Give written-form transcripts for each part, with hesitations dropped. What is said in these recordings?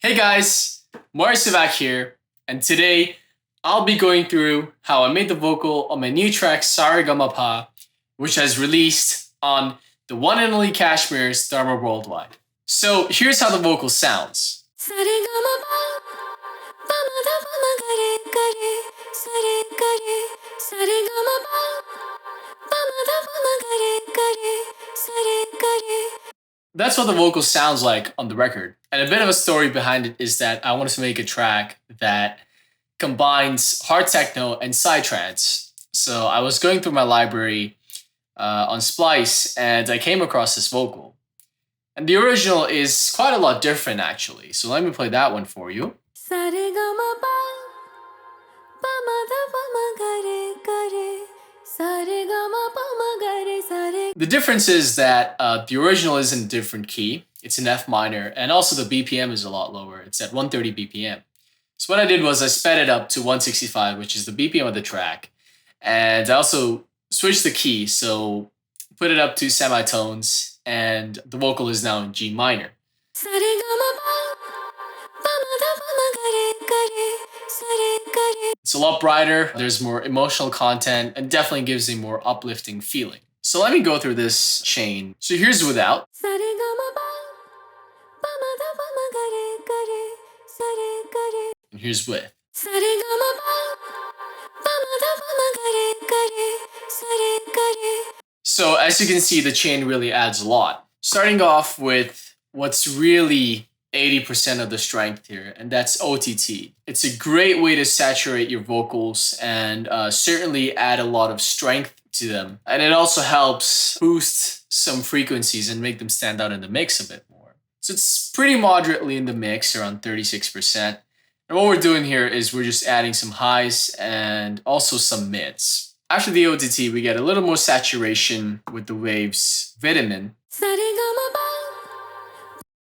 Hey guys, Maurya Sevak here, and today I'll be going through how I made the vocal on my new track Sarigama, which has released on the one and only Kashmir's Dharma Worldwide. So here's how the vocal sounds. That's what the vocal sounds like on the record. And a bit of a story behind it is that I wanted to make a track that combines hard techno and psytrance. So I was going through my library on Splice and I came across this vocal. And the original is quite a lot different actually. So let me play that one for you. The difference is that the original is in a different key. It's in F minor, and also the BPM is a lot lower. It's at 130 BPM. So what I did was I sped it up to 165, which is the BPM of the track. And I also switched the key, so put it up to semitones, and the vocal is now in G minor. It's a lot brighter, there's more emotional content, and definitely gives a more uplifting feeling. So let me go through this chain. So here's without. And here's with. So as you can see, the chain really adds a lot. Starting off with what's really 80% of the strength here, and that's OTT. It's a great way to saturate your vocals and certainly add a lot of strength to them. And it also helps boost some frequencies and make them stand out in the mix a bit more. So it's pretty moderately in the mix, around 36%. And what we're doing here is we're just adding some highs and also some mids. After the OTT, we get a little more saturation with the waves vitamin.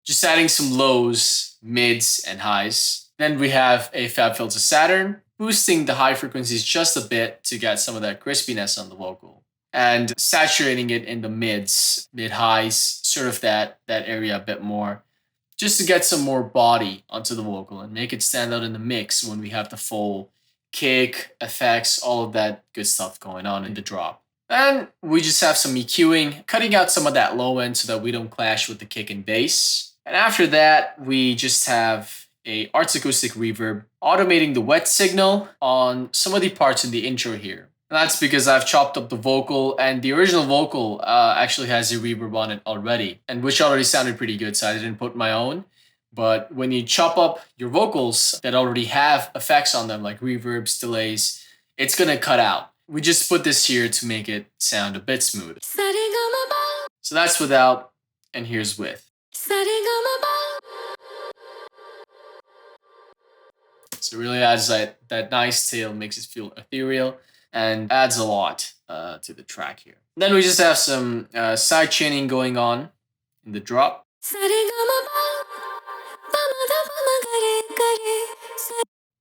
Just adding some lows, mids, and highs. Then we have a Fab Filter Saturn, boosting the high frequencies just a bit to get some of that crispiness on the vocal. And saturating it in the mids, mid-highs, sort of that area a bit more, just to get some more body onto the vocal and make it stand out in the mix when we have the full kick, effects, all of that good stuff going on in the drop. And we just have some EQing, cutting out some of that low end so that we don't clash with the kick and bass. And after that, we just have a Arts Acoustic Reverb, automating the wet signal on some of the parts in the intro here. And that's because I've chopped up the vocal, and the original vocal actually has a reverb on it already, and which already sounded pretty good, so I didn't put my own. But when you chop up your vocals that already have effects on them, like reverbs, delays, it's gonna cut out. We just put this here to make it sound a bit smoother. So that's without, and here's with. So it really adds that nice tail, makes it feel ethereal, and adds a lot to the track here. Then we just have some side chaining going on in the drop.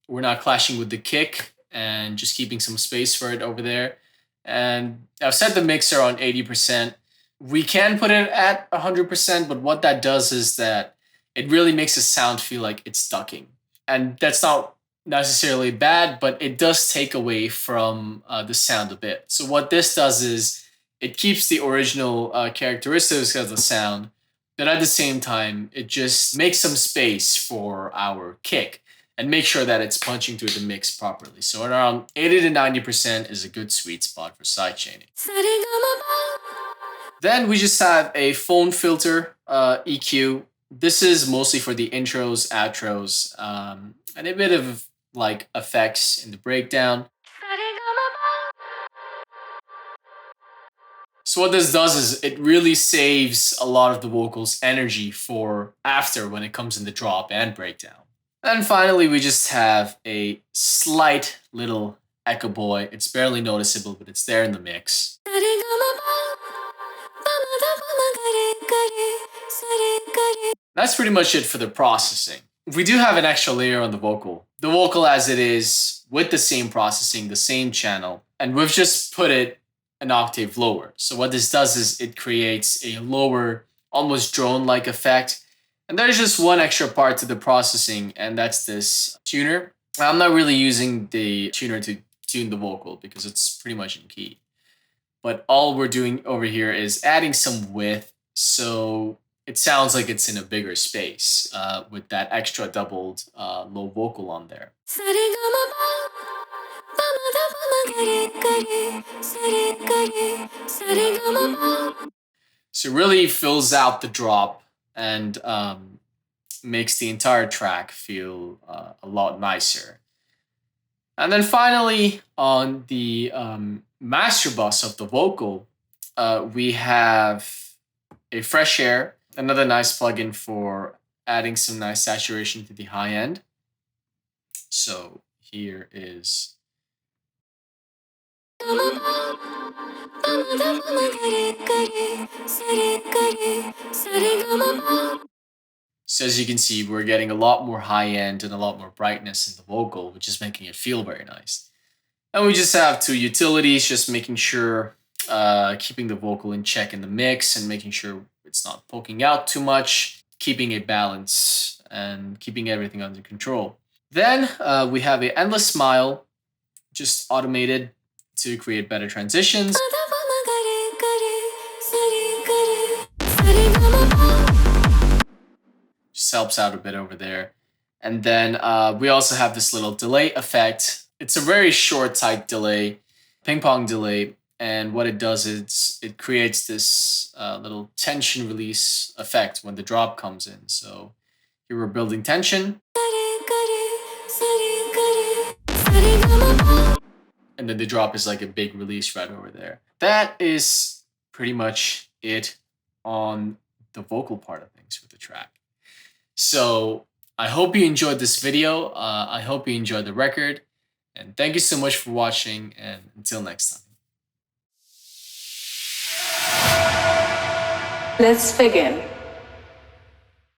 We're not clashing with the kick and just keeping some space for it over there. And I've set the mixer on 80%. We can put it at 100%, but what that does is that it really makes the sound feel like it's ducking. And that's not necessarily bad, but it does take away from the sound a bit. So what this does is it keeps the original characteristics of the sound, but at the same time, it just makes some space for our kick and make sure that it's punching through the mix properly. So around 80 to 90% is a good sweet spot for sidechaining. Then we just have a phone filter EQ. This is mostly for the intros, outros, and a bit of like effects in the breakdown. So what this does is it really saves a lot of the vocals energy for after when it comes in the drop and breakdown. And finally, we just have a slight little echo boy. It's barely noticeable, but it's there in the mix. That's pretty much it for the processing. We do have an extra layer on the vocal. The vocal as it is, with the same processing, the same channel, and we've just put it an octave lower. So what this does is it creates a lower, almost drone-like effect, And there's just one extra part to the processing, and that's this tuner. I'm not really using the tuner to tune the vocal because it's pretty much in key. But all we're doing over here is adding some width so it sounds like it's in a bigger space with that extra doubled low vocal on there. So it really fills out the drop and makes the entire track feel a lot nicer. And then finally, on the master bus of the vocal, we have a fresh air, another nice plugin for adding some nice saturation to the high end. So here is. So as you can see, we're getting a lot more high end and a lot more brightness in the vocal, which is making it feel very nice. And we just have two utilities, just making sure, keeping the vocal in check in the mix and making sure it's not poking out too much, keeping a balance and keeping everything under control. Then we have a endless smile, just automated to create better transitions. Just helps out a bit over there. And then we also have this little delay effect. It's a very short, tight delay, ping pong delay. And what it does is it creates this little tension release effect when the drop comes in. So here we're building tension. And then the drop is like a big release right over there. That is pretty much it on the vocal part of things with the track. So I hope you enjoyed this video. I hope you enjoyed the record. And thank you so much for watching. And until next time. Let's begin.